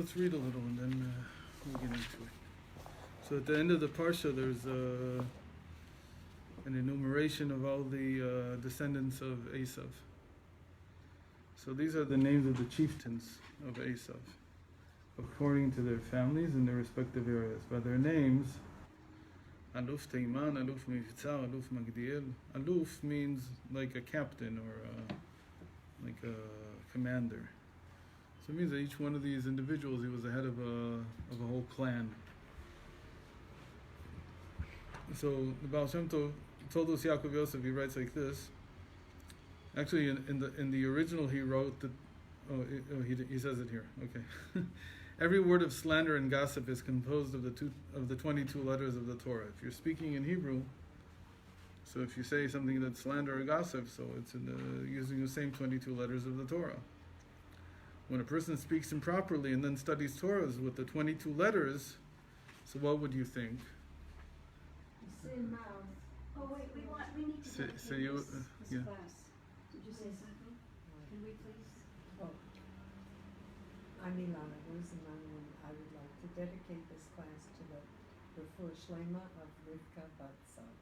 let's read a little and then we'll get into it. So at the end of the Parsha, there's an enumeration of all the descendants of Esav. So these are the names of the chieftains of Esav, according to their families in their respective areas. By their names, Aluf Teiman, Aluf Mivtzar, Aluf Magdiel. Aluf means like a captain or like a commander. So it means that each one of these individuals, he was the head of a whole clan. So the Baal Shem told us Yaakov Yosef, he writes like this. Actually, in the original, he wrote that. He says it here. Okay. Every word of slander and gossip is composed of the 22 letters of the Torah. If you're speaking in Hebrew, so if you say something that's slander or gossip, so it's using the same 22 letters of the Torah. When a person speaks improperly and then studies Torahs with the 22 letters, so what would you think? Sin mouth. Oh wait, we need to say this yeah. class. Did you say something? Can we please? Oh, I'm Ilana Rosenman, and I would like to dedicate this class to the Refuah Shlema of Rivka Bat Sara.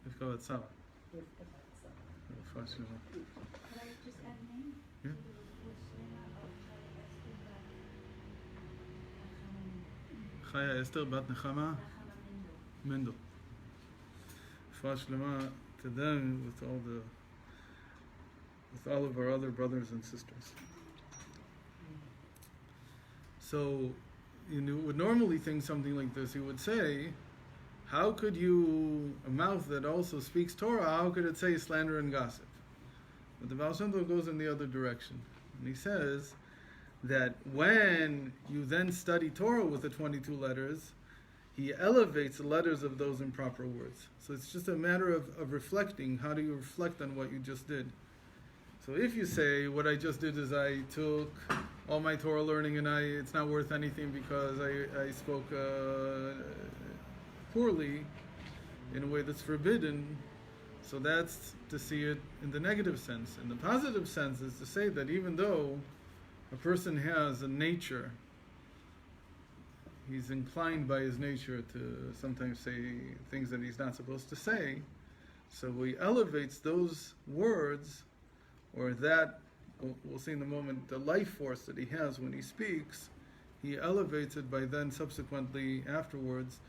Rivka Bat Sara. Rivka Bat Sara. Refuah Shlema. Could I just add a name? Yeah. To the Refuah Shlema of Chaya Esther Bat Nechama Mendel. Refuah Shlema to them with all of our other brothers and sisters. So, you would normally think something like this. You would say, how could a mouth that also speaks Torah, how could it say slander and gossip? But the Baal Shem Tov goes in the other direction. And he says that when you then study Torah with the 22 letters, he elevates the letters of those improper words. So it's just a matter of reflecting. How do you reflect on what you just did? So if you say, what I just did is I took all my Torah learning and it's not worth anything because I spoke poorly in a way that's forbidden, so that's to see it in the negative sense. And the positive sense is to say that even though a person has a nature, he's inclined by his nature to sometimes say things that he's not supposed to say, so he elevates those words, or that, we'll see in a moment, the life force that he has when he speaks, he elevates it by then subsequently afterwards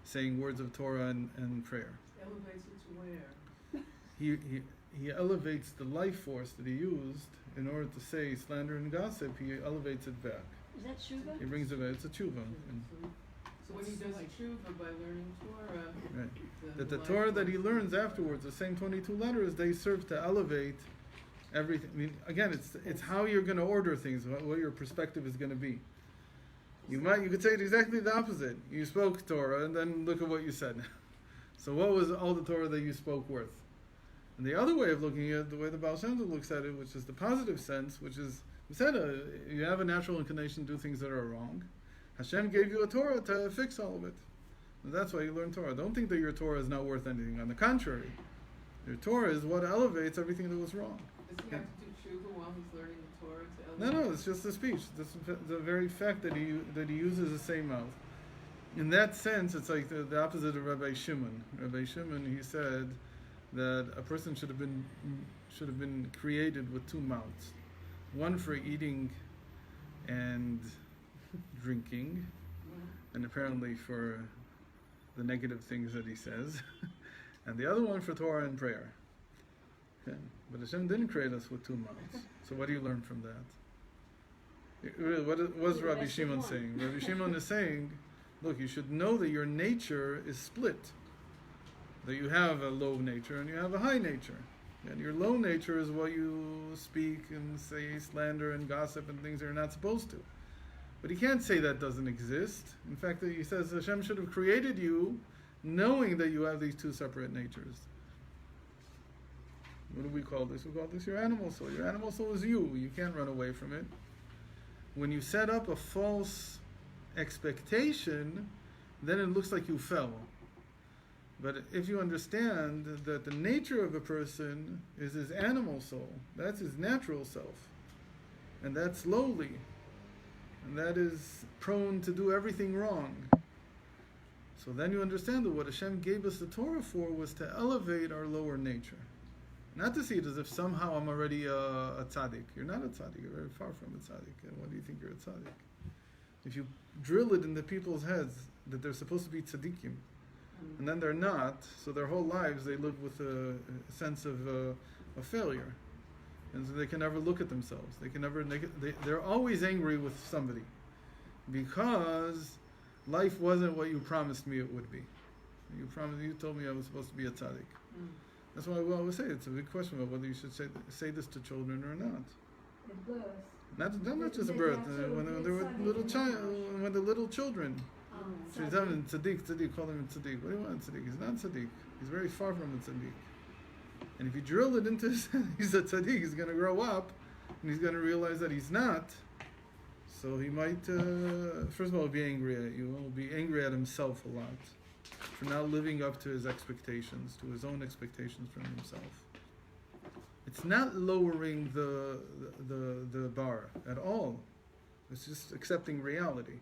saying words of Torah and prayer. Elevates it to where? He elevates the life force that he used in order to say slander and gossip. He elevates it back. Is that tshuva? He brings it back. It's a tshuva. So when he does tshuva by learning Torah, Right. That the Torah that he learns afterwards, the same 22 letters, they serve to elevate everything. I mean, again, it's how you're going to order things, what your perspective is going to be. You could say it exactly the opposite. You spoke Torah, and then look at what you said. So what was all the Torah that you spoke worth? And the other way of looking at it, the way the Baal Shem Tov looks at it, which is the positive sense, which is, we said, you have a natural inclination to do things that are wrong. Hashem gave you a Torah to fix all of it. And that's why you learn Torah. Don't think that your Torah is not worth anything. On the contrary, your Torah is what elevates everything that was wrong. does he have to do tshuva while he's learning the Torah to elevate? No, it's just the speech. The very fact that he uses the same mouth. In that sense, it's like the opposite of Rabbi Shimon. Rabbi Shimon, he said that a person should have been created with two mouths, one for eating and drinking, and apparently for the negative things that he says, and the other one for Torah and prayer. Okay. But Hashem didn't create us with two mouths. So what do you learn from that? What was Rabbi Shimon saying? Rabbi Shimon is saying, look, you should know that your nature is split. That you have a low nature and you have a high nature. And your low nature is what you speak and say slander and gossip and things that you're not supposed to. But he can't say that doesn't exist. In fact, he says Hashem should have created you knowing that you have these two separate natures. What do we call this? We call this your animal soul. Your animal soul is you. You can't run away from it. When you set up a false expectation, then it looks like you fell. But if you understand that the nature of a person is his animal soul, that's his natural self, and that's lowly, and that is prone to do everything wrong. So then you understand that what Hashem gave us the Torah for was to elevate our lower nature. Not to see it as if somehow I'm already a tzaddik. You're not a tzaddik. You're very far from a tzaddik. And why do you think you're a tzaddik? If you drill it into people's heads that they're supposed to be tzaddikim, and then they're not, so their whole lives they live with a sense of failure. And so they can never look at themselves. They can never. They're always angry with somebody because life wasn't what you promised me it would be. You told me I was supposed to be a tzaddik. That's why we always say it's a big question about whether you should say this to children or not. At birth. Not just at birth. When they were when the little children. She's having tzaddik, call him tzaddik. What do you want, tzaddik? He's not tzaddik. He's very far from a tzaddik. And if you drill it into his head, he's a tzaddik, he's going to grow up, and he's going to realize that he's not. So he might, first of all, be angry at you. He'll be angry at himself a lot for not living up to his expectations, to his own expectations from himself. It's not lowering the bar at all. It's just accepting reality.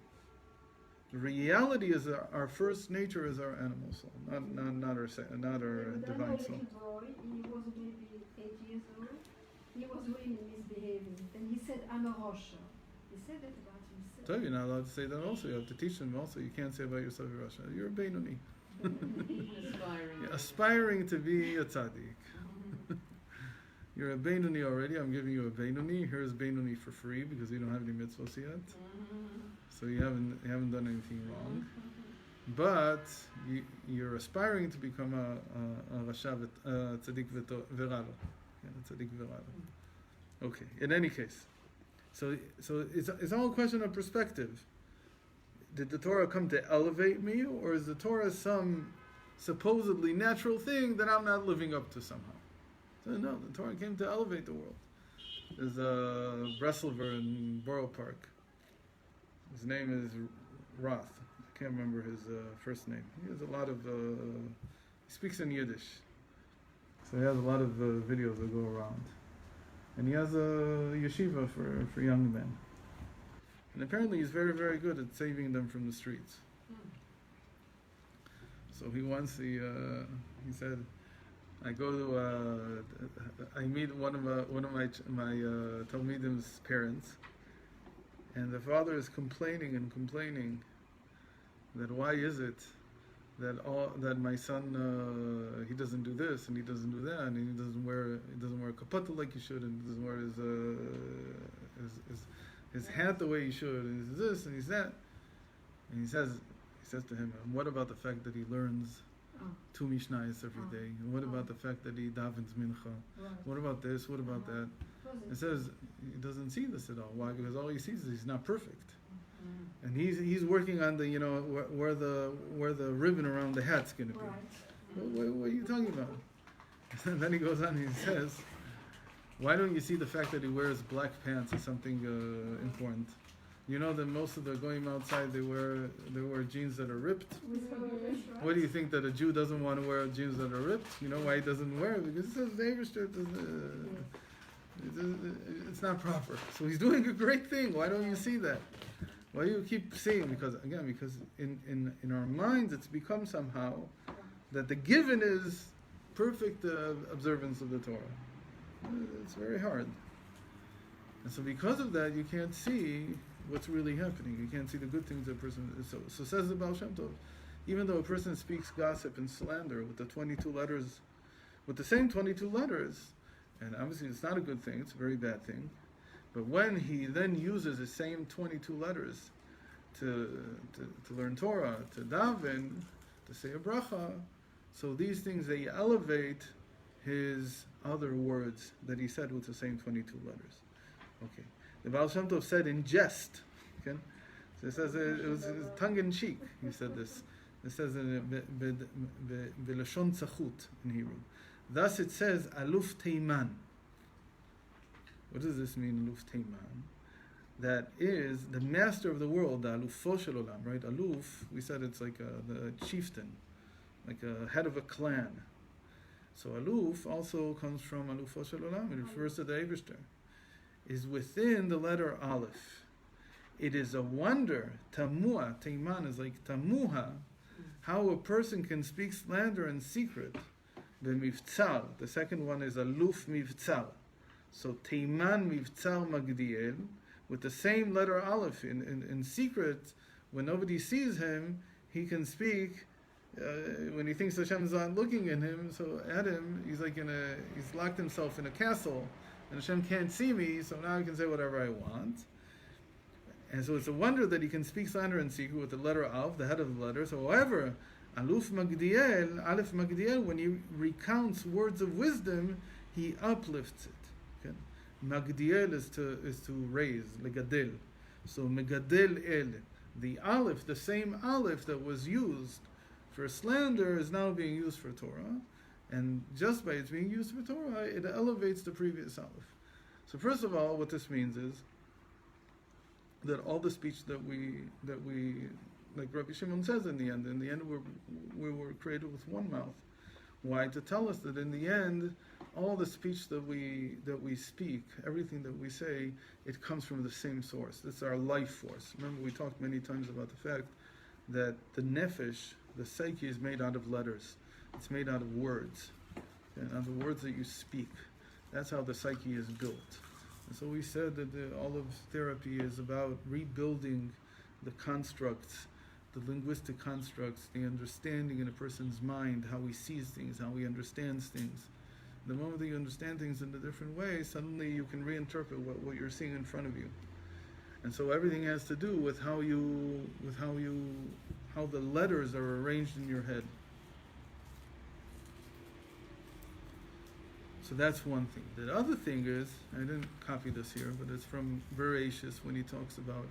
Reality is our first nature is our animal soul, not our divine soul. Little boy, he was maybe 8 years old. He was really misbehaving. Then he said, "I'm a Rosha." He said it about himself. So you're not allowed to say that. Also, you have to teach them. Also, you can't say about yourself, you're Russia. You're a Beinoni. Aspiring. Aspiring to be a tzaddik. You're a Beinoni already. I'm giving you a Beinoni. Here's Beinoni for free because you don't have any mitzvahs yet. So you haven't done anything wrong, but you're aspiring to become a rasha tzaddik v'ralo, tzaddik v'ralo. Okay. In any case, so it's all a question of perspective. Did the Torah come to elevate me, or is the Torah some supposedly natural thing that I'm not living up to somehow? So no, the Torah came to elevate the world. There's a Breslover in Borough Park. His name is Roth. I can't remember his first name. He has a lot of. He speaks in Yiddish, so he has a lot of videos that go around, and he has a yeshiva for young men. And apparently, he's very, very good at saving them from the streets. So he said, I go to I meet one of my Talmidim's parents. And the father is complaining that why is it that my son he doesn't do this and he doesn't do that and he doesn't wear a kapata like he should and he doesn't wear his hat the way he should and he's this and he's that, and he says to him, and what about the fact that he learns 2 mishnayos every day, and what about the fact that he davens mincha, what about this, what about that? It says he doesn't see this at all. Why? Because all he sees is he's not perfect, and he's working on the where the ribbon around the hat's going to be. What are you talking about? And then he goes on and he says, why don't you see the fact that he wears black pants as something important? You know that most of the goyim outside they wear jeans that are ripped. What do you think, that a Jew doesn't want to wear jeans that are ripped? You know why he doesn't wear it? Because it says the Eberster it's not proper. So he's doing a great thing. Why don't you see that? Why do you keep seeing? Because in our minds it's become somehow that the given is perfect observance of the Torah. It's very hard. And so because of that, you can't see what's really happening. You can't see the good things that a person is. So says the Baal Shem Tov, even though a person speaks gossip and slander with the 22 letters, with the same 22 letters, and obviously it's not a good thing, it's a very bad thing, but when he then uses the same 22 letters to learn Torah, to daven, to say a bracha, so these things, they elevate his other words that he said with the same 22 letters. Okay. The Baal Shem Tov said in jest, okay? So it says it was tongue in cheek. He said this. It says in Belashon Tzachut in Hebrew. Thus it says Aluf Teiman. What does this mean, Aluf Teiman? That is the master of the world, the Alufo Shel Olam, right? Aluf, we said it's like the chieftain, like a head of a clan. So Aluf also comes from Alufo Shel Olam. It refers to the Eberster. Is within the letter Aleph. It is a wonder, tamua, teiman is like tamuha, how a person can speak slander in secret. The mivtzal, the second one is aluf mivtzal. So teiman mivtzal magdiel, with the same letter aleph in secret, when nobody sees him, he can speak. When he thinks Hashem is not looking at him, so at him, he's locked himself in a castle, and Hashem can't see me, so now I can say whatever I want. And so it's a wonder that he can speak slander in secret with the letter Aleph, the head of the letter. So however, Aleph Magdiel, when he recounts words of wisdom, he uplifts it. Okay? Magdiel is to raise, legadel. So Megadel El, the Aleph, the same Aleph that was used for slander is now being used for Torah, and just by its being used for Torah, it elevates the previous Aleph. So first of all, what this means is that all the speech that we like Rabbi Shimon says in the end we were created with one mouth. Why? To tell us that in the end, all the speech that we speak, everything that we say, it comes from the same source. It's our life force. Remember, we talked many times about the fact that the nefesh, the psyche, is made out of letters. It's made out of words, and out of words that you speak. That's how the psyche is built. And so we said that all of therapy is about rebuilding the constructs, the linguistic constructs, the understanding in a person's mind, how he sees things, how he understands things. The moment that you understand things in a different way, suddenly you can reinterpret what you're seeing in front of you. And so everything has to do with how the letters are arranged in your head. So that's one thing. The other thing is, I didn't copy this here, but it's from Bereshis when he talks about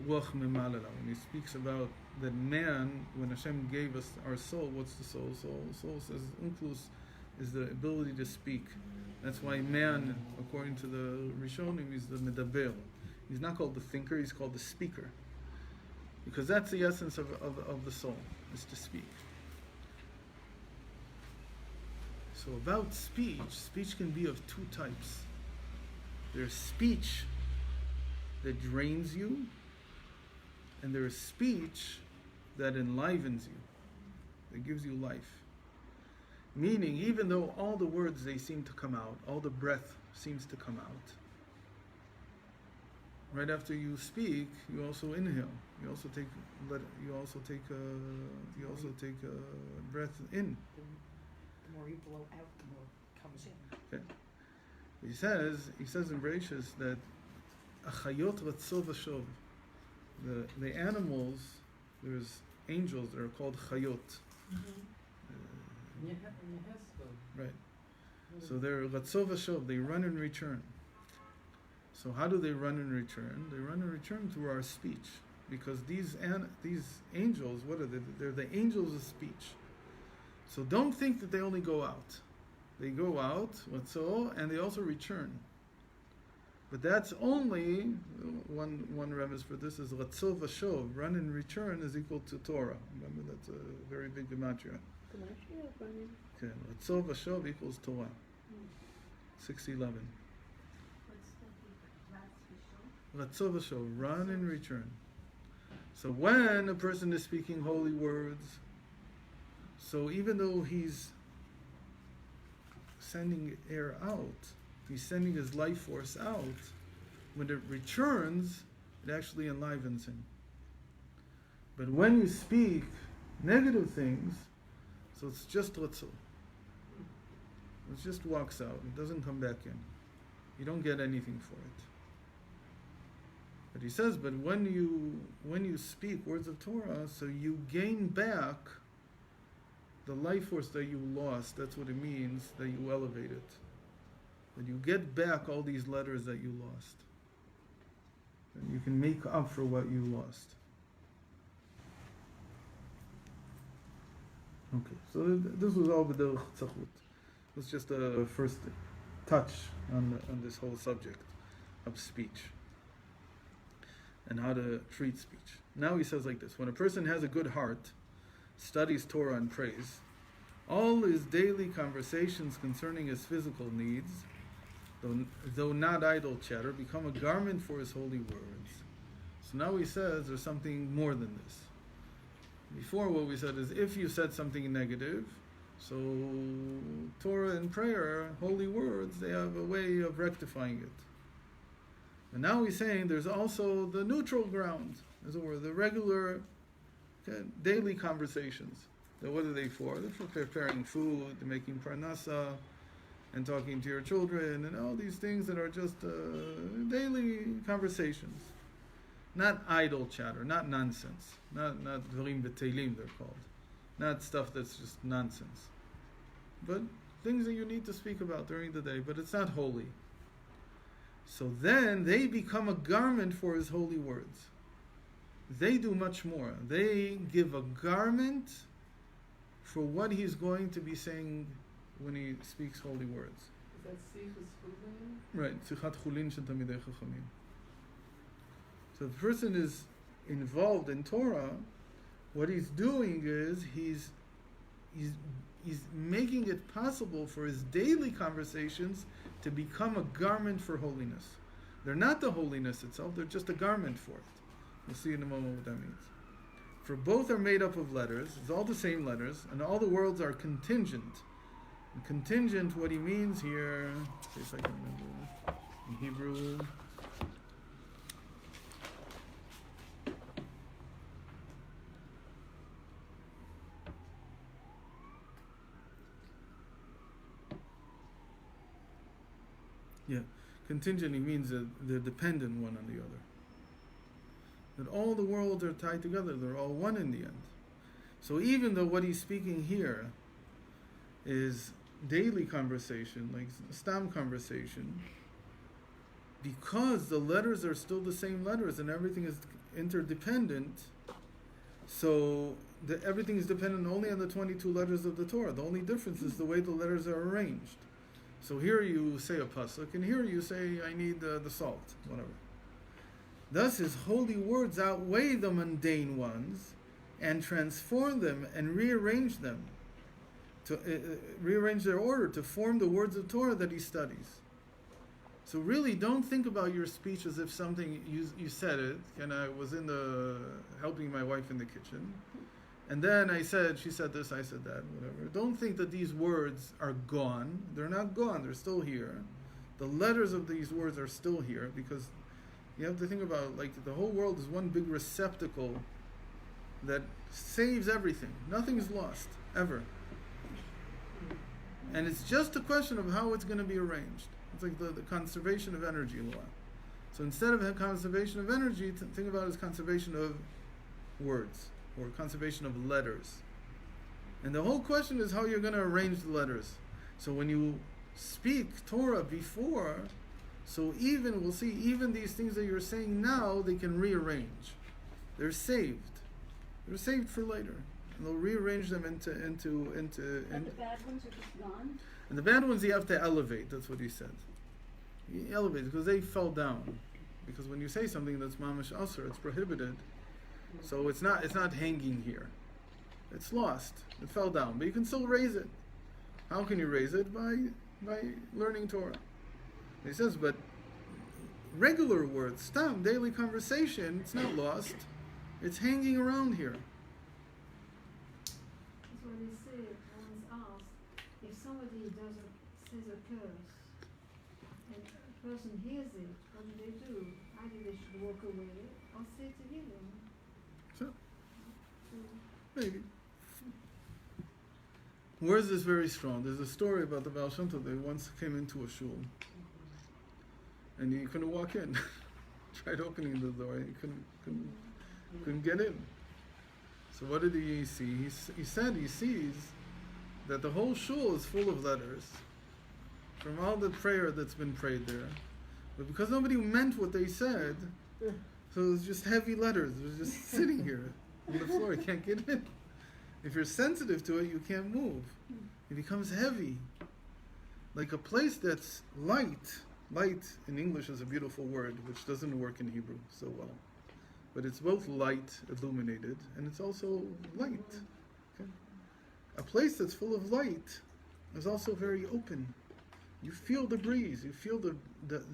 Wach Memalala, when he speaks about that man, when Hashem gave us our soul, what's the soul? Soul says Unklus is the ability to speak. That's why man, according to the Rishonim, is the medaber. He's not called the thinker, he's called the speaker. Because that's the essence of the soul, is to speak. So about speech can be of two types. There's speech that drains you, and there is speech that enlivens you, that gives you life. Meaning, even though all the words, they seem to come out, all the breath seems to come out, right after you speak, you also inhale. You also take a breath in. The more you blow out, the more comes in. Okay. He says in Bereshis that achayot ratzov v'shov, the animals, there's angels that are called chayot. Right. So they're ratzov v'shov, they run and return. So how do they run and return? They run and return through our speech. Because these angels, what are they? They're the angels of speech. So don't think that they only go out. They go out, and they also return. But that's only, one remes for this is Ratzov Vashov, run and return is equal to Torah. Remember, that's a very big gematria. Okay, Ratzov Vashov equals Torah. 611. Ratzov Vashov, run and return. So when a person is speaking holy words, so even though he's sending air out, he's sending his life force out, when it returns, it actually enlivens him. But when you speak negative things, so it's just ratzon. It just walks out. It doesn't come back in. You don't get anything for it. But he says, but when you speak words of Torah, so you gain back the life force that you lost. That's what it means, that you elevate it. That you get back all these letters that you lost. And you can make up for what you lost. Okay, so this was all b'derech tzachut. It was just a first touch on this whole subject of speech and how to treat speech. Now he says like this: when a person has a good heart, studies Torah and prays, all his daily conversations concerning his physical needs though not idle chatter, become a garment for his holy words. So now he says there's something more than this. Before what we said is if you said something negative, so Torah and prayer, holy words, they have a way of rectifying it. And now he's saying there's also the neutral ground, as it were, the regular daily conversations. So what are they for? They're for preparing food, making parnasa, and talking to your children, and all these things that are just daily conversations. Not idle chatter, not nonsense, not dvarim b'teilim they're called, not stuff that's just nonsense, but things that you need to speak about during the day, but it's not holy. So then they become a garment for his holy words. They do much more. They give a garment for what he's going to be saying when he speaks holy words. Is that Sichas Chulin? Right, Sichat Chulin Shel Tamidei Chachamim. So if the person is involved in Torah, what he's doing is he's making it possible for his daily conversations to become a garment for holiness. They're not the holiness itself, they're just a garment for it. We'll see in a moment what that means. For both are made up of letters, it's all the same letters, and all the words are contingent. And contingent, what he means here, see if I can remember in Hebrew. Yeah, contingent, he means that they're dependent one on the other. That all the worlds are tied together, they're all one in the end. So even though what he's speaking here is daily conversation, like stam conversation, because the letters are still the same letters and everything is interdependent, so everything is dependent only on the 22 letters of the Torah. The only difference is the way the letters are arranged. So here you say a pasuk, and here you say, I need the salt, whatever. Thus his holy words outweigh the mundane ones and transform them and rearrange them, to rearrange their order to form the words of Torah that he studies. So really don't think about your speech as if something, you said it, and I was helping my wife in the kitchen, and then she said this, I said that, whatever. Don't think that these words are gone. They're not gone, they're still here. The letters of these words are still here, because you have to think about, like, the whole world is one big receptacle that saves everything. Nothing is lost, ever. And it's just a question of how it's going to be arranged. It's like the conservation of energy law. So instead of conservation of energy, think about it as conservation of words, or conservation of letters. And the whole question is how you're going to arrange the letters. So when you speak Torah before, so we'll see, even these things that you're saying now, they can rearrange. They're saved. They're saved for later. And they'll rearrange them into And the bad ones are just gone? and the bad ones you have to elevate, that's what he said. You elevate, because they fell down. Because when you say something that's mamash asur, it's prohibited. So it's not hanging here. It's lost. It fell down. But you can still raise it. How can you raise it? By learning Torah. He says, but regular words, stam, daily conversation, it's not lost. It's hanging around here. That's what they say. I was asked if somebody says a curse and a person hears it, what do they do? Either they should walk away or say to him. So, maybe. Where is this very strong? There's a story about the Baal Shem Tov. They once came into a shul, and he couldn't walk in. Tried opening the door, he couldn't get in. So what did he see? He said he sees that the whole shul is full of letters from all the prayer that's been prayed there, but because nobody meant what they said, so it was just heavy letters. It was just sitting here on the floor. You can't get in. If you're sensitive to it, you can't move. It becomes heavy. Like a place that's light. Light in English is a beautiful word, which doesn't work in Hebrew so well. But it's both light, illuminated, and it's also light. Okay? A place that's full of light is also very open. You feel the breeze. You feel the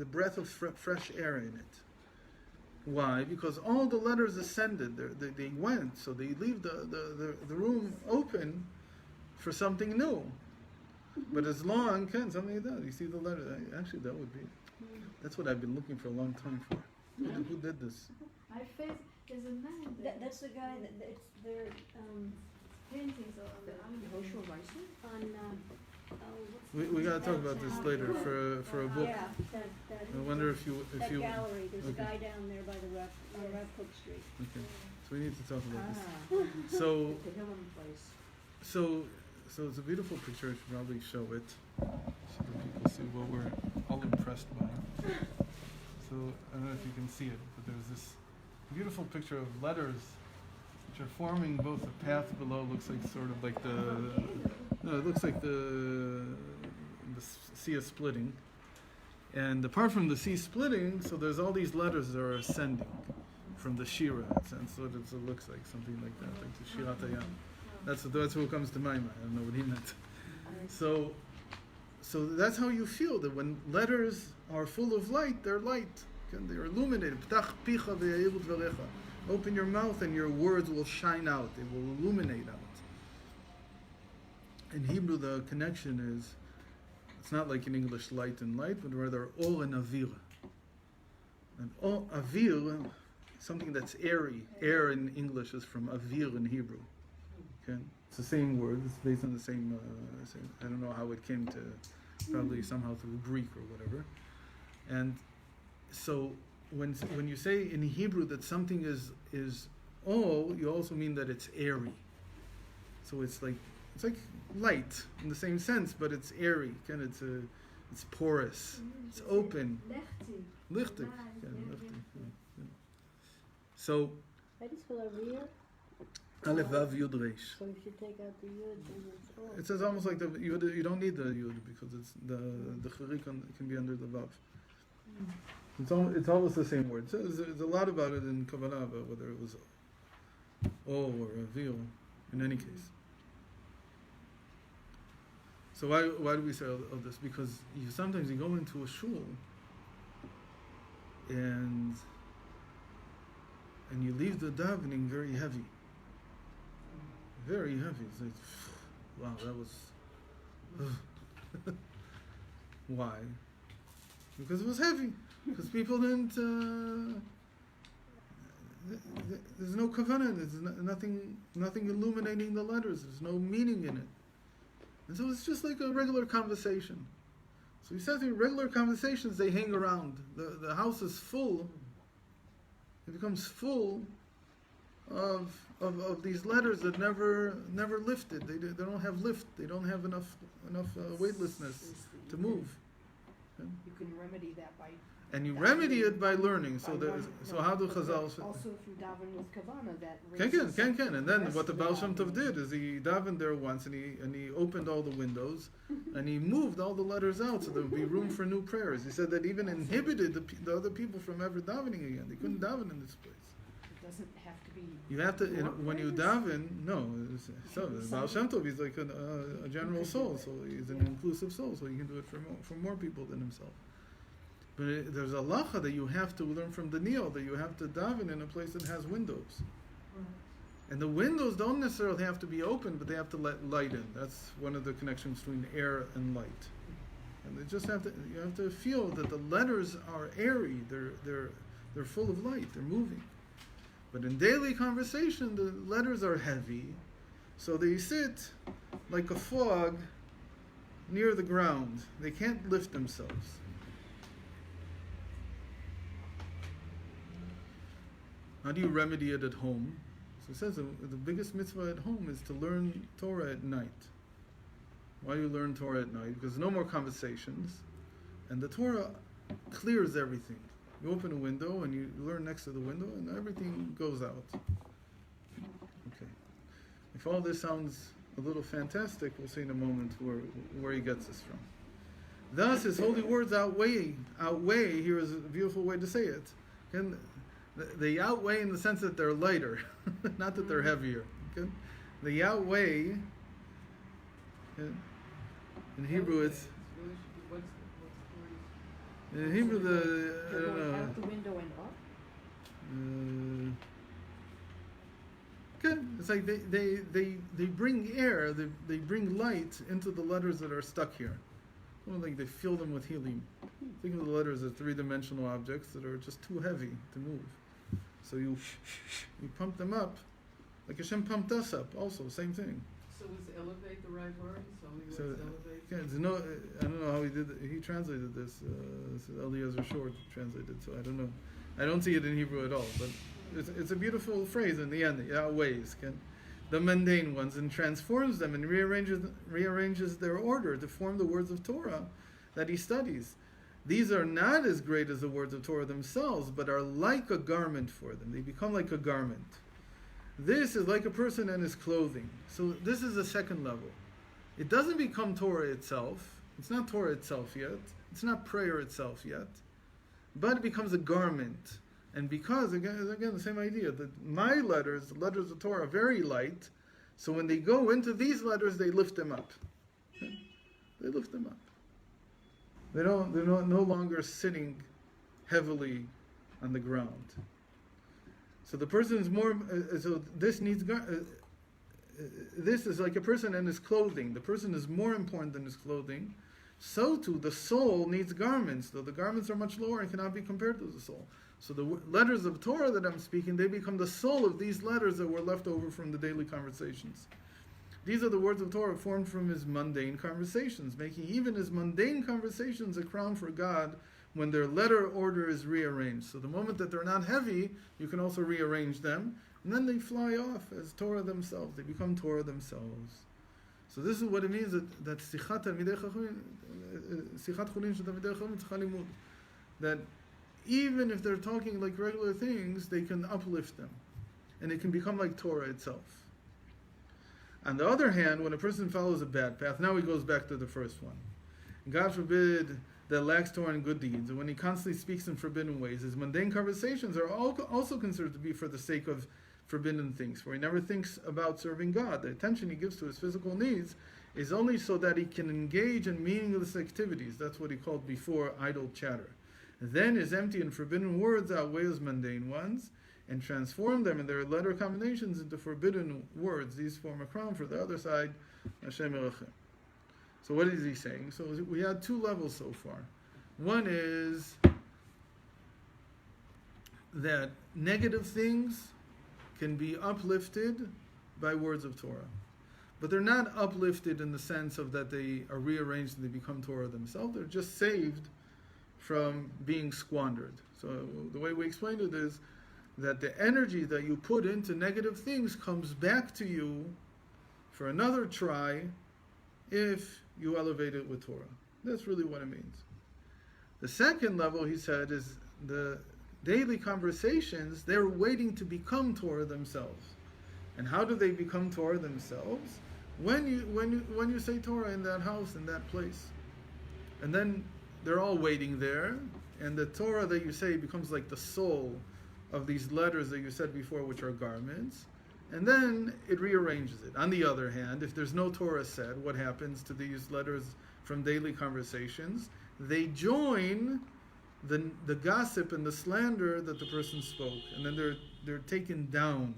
breath of fresh air in it. Why? Because all the letters ascended. They went. So they leave the room open for something new. But as long, something like that. You see the letter. Actually, that would be. That's what I've been looking for a long time for. Who did this? There's a man there. That's the guy they're Paintings on the Joshua Weissman? on, what's We got to talk about this later for a book. Yeah, that. I wonder if you gallery, there's a okay. guy down there by the Rav Cook Street. Okay, so we need to talk about this. Ah, So the Hillam place. so it's a beautiful picture. I should probably show it so that people see what we're all impressed by. So I don't know if you can see it, but there's this beautiful picture of letters which are forming both a path below. Looks like sort of like it looks like the sea is splitting. And apart from the sea splitting, so there's all these letters that are ascending from the Shira. That's what it looks like, something like that, like the Shirat Hayam. That's what comes to my mind. I don't know what he meant. So that's how you feel, that when letters are full of light, they're light. They're illuminated. Ptach picha ve'yayil dvarecha. Open your mouth and your words will shine out. They will illuminate out. In Hebrew, the connection is, it's not like in English light and light, but rather or and avir. And or, avir, something that's airy. Air in English is from avir in Hebrew. Okay? It's the same word. It's based on the same, I don't know how it came to, probably somehow through Greek or whatever. And so when you say in Hebrew that something is all, you also mean that it's airy. So it's like light in the same sense, but it's airy. It's porous. It's open. Lichtig. So How do you spell Avir? Aleph Vav Yud Reish. So if you take out the Yud, then it's all. It says almost like the Yud. You don't need the Yud because it's the Chari can be under the Vav. It's almost the same word. There's a lot about it in Kabbalah, about whether it was O or Avil, in any case. So why do we say all this? Because sometimes you go into a shul and you leave the davening very heavy. Very heavy. It's like, wow, that was... Why? Because it was heavy. Because people didn't... there's no kavanah. There's nothing illuminating the letters. There's no meaning in it. And so it's just like a regular conversation. So he says in regular conversations, they hang around. The house is full. It becomes full of these letters that never lifted. They don't have lift. They don't have enough weightlessness to move. You can remedy that by. And you remedy it by learning. So how do Chazal? Also, if you daven with kavana, that raises. Can. And then what the Baal Shem Tov did is he davened there once, and he opened all the windows, and he moved all the letters out so there would be room for new prayers. He said that even inhibited the other people from ever davening again. They couldn't daven in this place. It doesn't have to be. You have to when you daven. No, so the Baal Shem Tov is like a general soul, so he's an inclusive soul, so he can do it for more people than himself. But there's a halacha that you have to learn from Daniel, that you have to daven in a place that has windows. Right. And the windows don't necessarily have to be open, but they have to let light in. That's one of the connections between air and light. And they just you have to feel that the letters are airy, they're full of light, they're moving. But in daily conversation, the letters are heavy, so they sit like a fog near the ground. They can't lift themselves. How do you remedy it at home? So it says the biggest mitzvah at home is to learn Torah at night. Why do you learn Torah at night? Because no more conversations. And the Torah clears everything. You open a window and you learn next to the window and everything goes out. Okay. If all this sounds a little fantastic, we'll see in a moment where he gets this from. Thus, his holy words outweigh, here is a beautiful way to say it. And they outweigh in the sense that they're lighter, not that they're heavier. Okay? They outweigh, in Hebrew it's, What's the word? In Hebrew, I They're don't going know. out the window and up? Good. It's like they bring air, they bring light into the letters that are stuck here. Like they fill them with helium. Think of the letters as three-dimensional objects that are just too heavy to move. So you pump them up, like Hashem pumped us up. Also, same thing. So is elevate the right word? So only words So, elevate? yeah, there's no, I don't know how he did it. He translated this. Eliezer Short translated. So I don't know. I don't see it in Hebrew at all. But it's a beautiful phrase in the end. It outweighs the mundane ones and transforms them and rearranges their order to form the words of Torah that he studies. These are not as great as the words of Torah themselves, but are like a garment for them. They become like a garment. This is like a person and his clothing. So this is the second level. It doesn't become Torah itself. It's not Torah itself yet. It's not prayer itself yet. But it becomes a garment. And because, again, the same idea, that my letters, the letters of Torah, are very light, so when they go into these letters, they lift them up. Okay? They lift them up. They're no longer sitting heavily on the ground. So the person is more, so this needs, this is like a person and his clothing. The person is more important than his clothing. So too, the soul needs garments, though the garments are much lower and cannot be compared to the soul. So the letters of Torah that I'm speaking, they become the soul of these letters that were left over from the daily conversations. These are the words of Torah formed from his mundane conversations, making even his mundane conversations a crown for God when their letter order is rearranged. So the moment that they're not heavy, you can also rearrange them, and then they fly off as Torah themselves. They become Torah themselves. So this is what it means that Sichat Chulin Talmidei Chacham tzricha limud. That even if they're talking like regular things, they can uplift them. And it can become like Torah itself. On the other hand, when a person follows a bad path, now he goes back to the first one. God forbid that lacks Torah and good deeds, and when he constantly speaks in forbidden ways, his mundane conversations are also considered to be for the sake of forbidden things, for he never thinks about serving God. The attention he gives to his physical needs is only so that he can engage in meaningless activities. That's what he called before idle chatter. Then his empty and forbidden words outweigh his mundane ones, and transform them in their letter combinations into forbidden words. These form a crown for the other side, Hashem Elohim. So what is he saying? So we had two levels so far. One is that negative things can be uplifted by words of Torah. But they're not uplifted in the sense of that they are rearranged and they become Torah themselves. They're just saved from being squandered. So the way we explained it is that the energy that you put into negative things comes back to you for another try if you elevate it with Torah. That's really what it means. The second level, he said, is the daily conversations. They're waiting to become Torah themselves. And how do they become Torah themselves? When you say Torah in that house, in that place. And then they're all waiting there, and the Torah that you say becomes like the soul of these letters that you said before, which are garments, and then it rearranges it. On the other hand, if there's no Torah said, what happens to these letters from daily conversations? They join the gossip and the slander that the person spoke, and then they're taken down,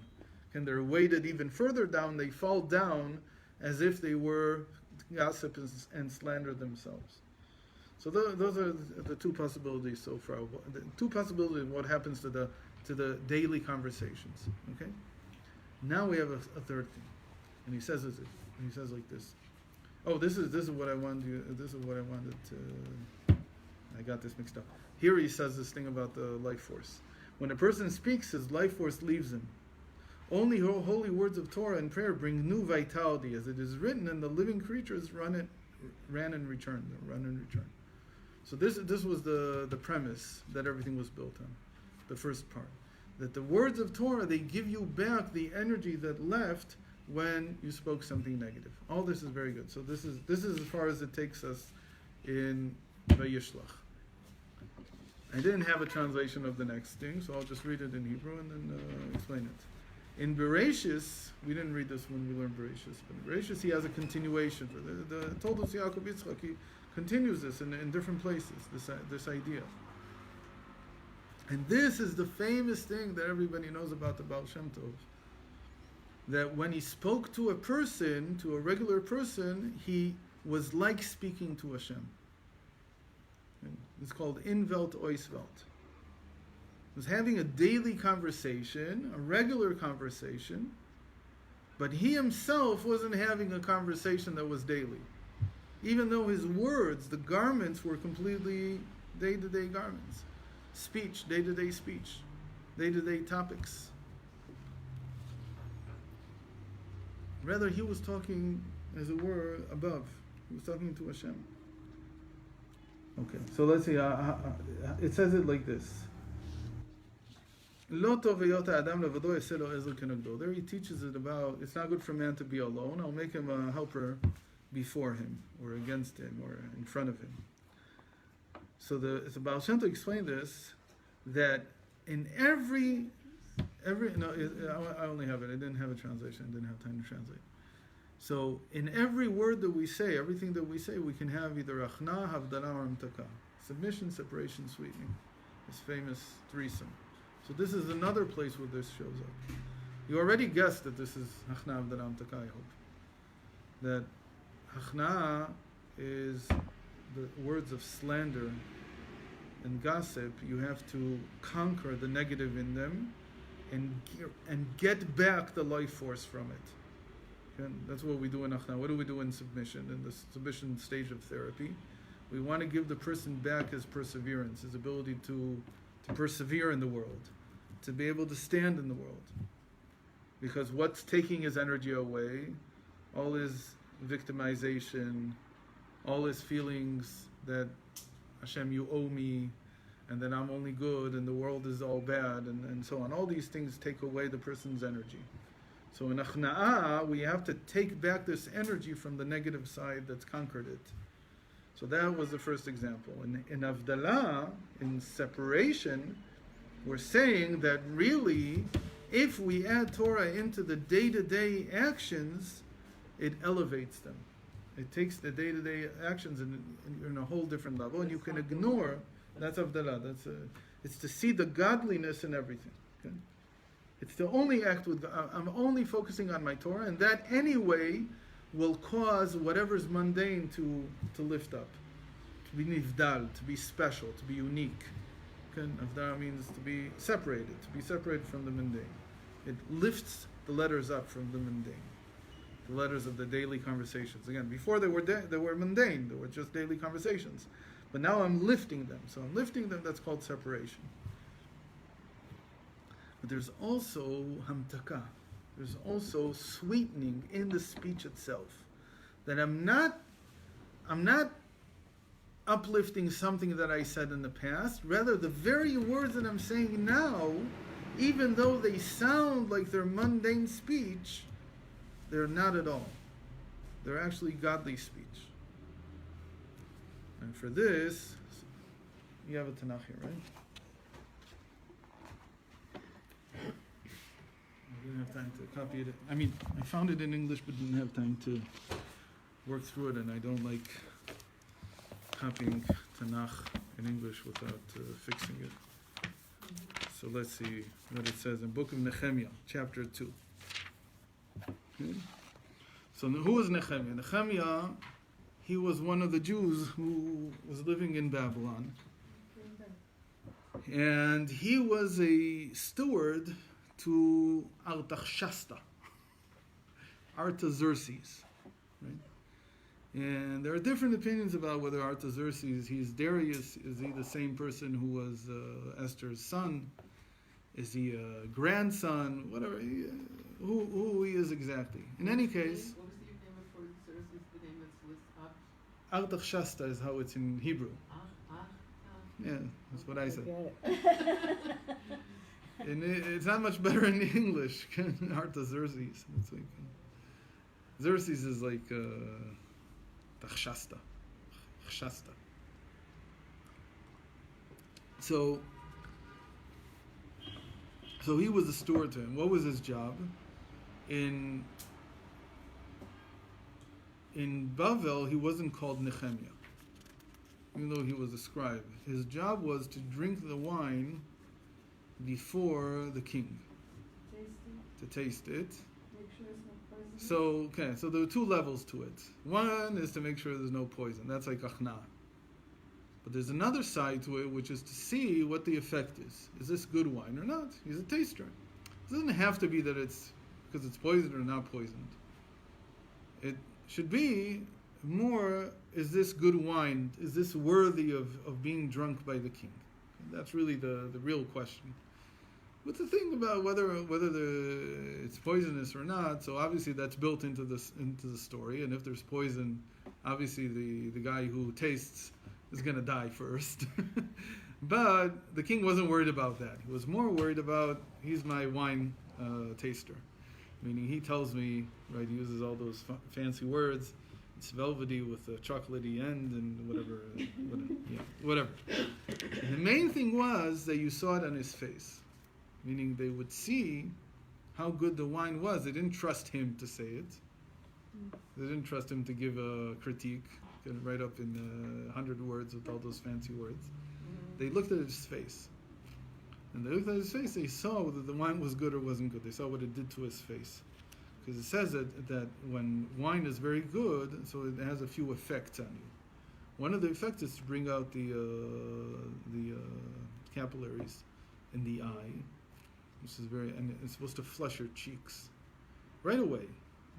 and they're weighted even further down. They fall down as if they were gossip and slander themselves. So those are the two possibilities so far. The two possibilities of what happens to the daily conversations. Okay. Now we have a third thing, and he says like this. Oh, this is what I wanted. This is what I wanted to. I got this mixed up. Here he says this thing about the life force. When a person speaks, his life force leaves him. Only holy words of Torah and prayer bring new vitality, as it is written, and the living creatures ran and returned. So this was the premise that everything was built on, the first part. That the words of Torah, they give you back the energy that left when you spoke something negative. All this is very good. So this is as far as it takes us in Vaysihlach. I didn't have a translation of the next thing, so I'll just read it in Hebrew and then explain it. In Bereshis, we didn't read this when we learned Bereshis, but in Bereshis he has a continuation. For the told us Yaakov Yitzchak, he continues this in different places, this idea. And this is the famous thing that everybody knows about the Baal Shem Tov. That when he spoke to a person, to a regular person, he was like speaking to Hashem. And it's called Invelt Oisvelt. He was having a daily conversation, a regular conversation, but he himself wasn't having a conversation that was daily. Even though his words, the garments, were completely day-to-day garments. Speech, day-to-day speech, day-to-day topics. Rather, he was talking, as it were, above. He was talking to Hashem. Okay, so let's see. It says it like this. Lo tov heyot ha'adam levado yaseh lo ezer kenegdo. There he teaches it about, it's not good for man to be alone. I'll make him a helper before him, or against him, or in front of him. So the Baal Shem Tov explained this, that in every no, I only have it. I didn't have a translation. I didn't have time to translate. So in every word that we say, everything that we say, we can have either achna, havdalah, or amtaka. Submission, separation, sweetening. This famous threesome. So this is another place where this shows up. You already guessed that this is achna, havdalah, amtaka, I hope. That achna is the words of slander and gossip. You have to conquer the negative in them and get back the life force from it. And that's what we do in achna. What do we do in submission, in the submission stage of therapy? We want to give the person back his perseverance, his ability to persevere in the world, to be able to stand in the world. Because what's taking his energy away, all his victimization, all his feelings that Hashem, you owe me, and that I'm only good, and the world is all bad, and so on. All these things take away the person's energy. So in achna'ah, we have to take back this energy from the negative side that's conquered it. So that was the first example. In avdalah, in separation, we're saying that really, if we add Torah into the day-to-day actions, it elevates them. It takes the day-to-day actions and you're in a whole different level, and you can ignore. That's avdalah. It's to see the godliness in everything. Okay? It's to only act with. I'm only focusing on my Torah, and that anyway will cause whatever's mundane to lift up, to be nivdal, to be special, to be unique. Okay? Avdalah means to be separated from the mundane. It lifts the letters up from the mundane. The letters of the daily conversations. Again, before they were mundane, they were just daily conversations. But now I'm lifting them. So I'm lifting them, that's called separation. But there's also hamtaka. There's also sweetening in the speech itself. That I'm not uplifting something that I said in the past. Rather, the very words that I'm saying now, even though they sound like they're mundane speech, they're not at all. They're actually godly speech. And for this, you have a Tanakh here, right? I didn't have time to copy it. I mean, I found it in English, but didn't have time to work through it, and I don't like copying Tanakh in English without fixing it. So let's see what it says in Book of Nehemiah, chapter 2. Okay. So who was Nehemiah? Nehemiah, he was one of the Jews who was living in Babylon. And he was a steward to Artaxerxes, Artaxerxes, right? And there are different opinions about whether Artaxerxes, he's Darius, is he the same person who was Esther's son? Is he a grandson? Whatever, who he is exactly. In any case, What was the name of Xerxes? The name that's listed up? Artaxerxes is how it's in Hebrew. Yeah, that's what I said. And it's not much better in English. Artaxerxes. It's like Xerxes is like Tachshasta. So he was a steward to him. What was his job? In Bavel, he wasn't called Nehemiah. even though he was a scribe. His job was to drink the wine before the king, to taste it. Make sure it's not poison. So there are two levels to it. One is to make sure there's no poison. That's like achna. But there's another side to it, which is to see what the effect is. Is this good wine or not? He's a taster. It doesn't have to be that it's because it's poisoned or not poisoned. It should be more, is this good wine? Is this worthy of being drunk by the king? And that's really the real question. But the thing about whether it's poisonous or not, so obviously that's built into the story. And if there's poison, obviously the guy who tastes is going to die first. But the king wasn't worried about that. He was more worried about, he's my wine taster. Meaning he tells me, right, he uses all those fancy words, it's velvety with a chocolatey end and whatever. And the main thing was that you saw it on his face. Meaning they would see how good the wine was. They didn't trust him to say it. They didn't trust him to give a critique, write up in 100 words with all those fancy words. They looked at his face. And they looked at his face, they saw whether the wine was good or wasn't good. They saw what it did to his face. Because it says that when wine is very good, so it has a few effects on you. One of the effects is to bring out the capillaries in the eye, which is and it's supposed to flush your cheeks right away.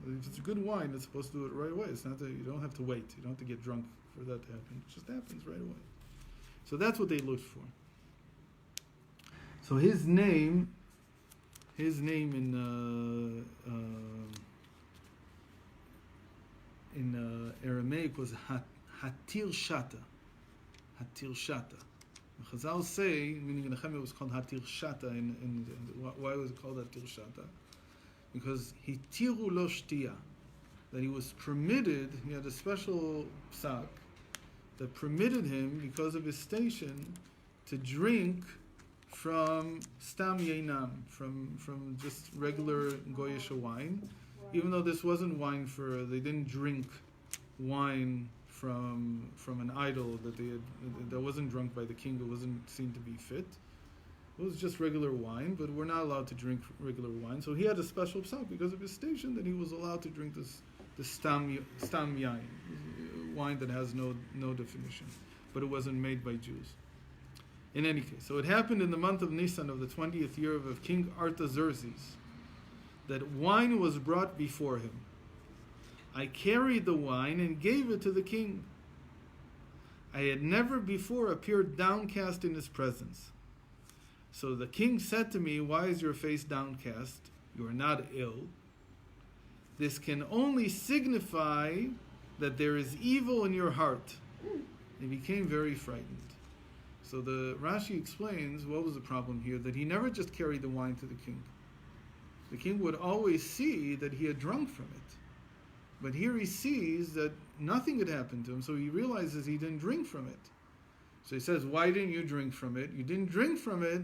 If it's good wine, it's supposed to do it right away. It's not that you don't have to wait. You don't have to get drunk for that to happen. It just happens right away. So that's what they looked for. So his name in Aramaic was Hatir Shata. Hatir Shata. Chazal say, meaning Nehemiah was called Hatir Shata, and why was it called Hatir Shata? Because Hitiru lo shtiya, that he was permitted, he had a special psak that permitted him, because of his station, to drink from stam yeinam, from just regular goyish wine, even though this wasn't wine they didn't drink wine from an idol that wasn't drunk by the king, it wasn't seen to be fit. It was just regular wine, but we're not allowed to drink regular wine. So he had a special psak because of his station that he was allowed to drink the stam yain, wine that has no definition, but it wasn't made by Jews. In any case, so it happened in the month of Nisan of the 20th year of King Artaxerxes that wine was brought before him. I carried the wine and gave it to the king. I had never before appeared downcast in his presence. So the king said to me, why is your face downcast? You are not ill. This can only signify that there is evil in your heart. He became very frightened. So the Rashi explains what was the problem here, that he never just carried the wine to the king. The king would always see that he had drunk from it. But here he sees that nothing had happened to him, so he realizes he didn't drink from it. So he says, why didn't you drink from it? You didn't drink from it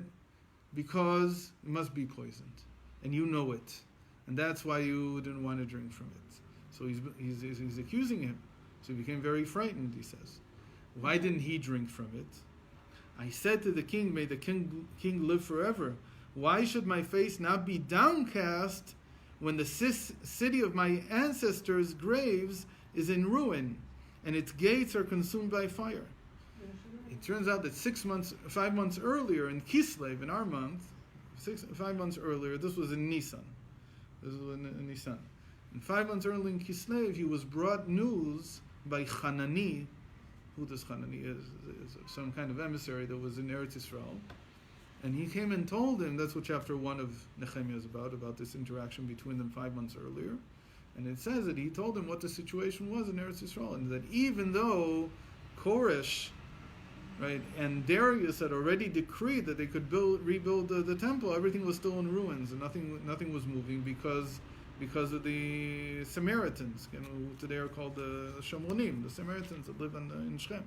because it must be poisoned. And you know it. And that's why you didn't want to drink from it. So he's accusing him. So he became very frightened, he says. Why didn't he drink from it? I said to the king, may the king live forever. Why should my face not be downcast when the city of my ancestors' graves is in ruin and its gates are consumed by fire? It turns out that 5 months earlier in Kislev, in our month, 5 months earlier, this was in Nisan. And 5 months earlier in Kislev, he was brought news by Hanani. Who this Hanani is some kind of emissary that was in Eretz Yisrael. And he came and told him, that's what chapter 1 of Nehemiah is about this interaction between them 5 months earlier. And it says that he told him what the situation was in Eretz Yisrael, and that even though Koresh, right, and Darius had already decreed that they could rebuild the temple, everything was still in ruins, and nothing was moving because of the Samaritans, who today are called the Shomronim, the Samaritans that live in Shem.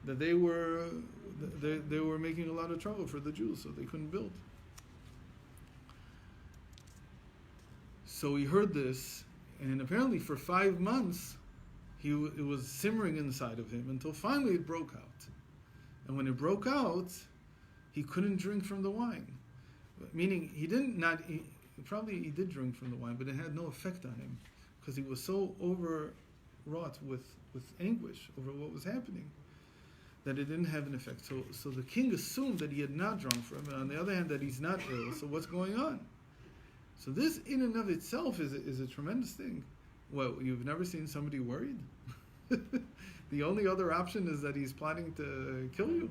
That they were making a lot of trouble for the Jews, so they couldn't build. So he heard this, and apparently for 5 months it was simmering inside of him until finally it broke out. And when it broke out, he couldn't drink from the wine. Meaning he probably did drink from the wine, but it had no effect on him because he was so overwrought with anguish over what was happening that it didn't have an effect. So the king assumed that he had not drunk from it, and on the other hand that he's not ill, so what's going on? So this in and of itself is a tremendous thing. Well, you've never seen somebody worried? The only other option is that he's plotting to kill you.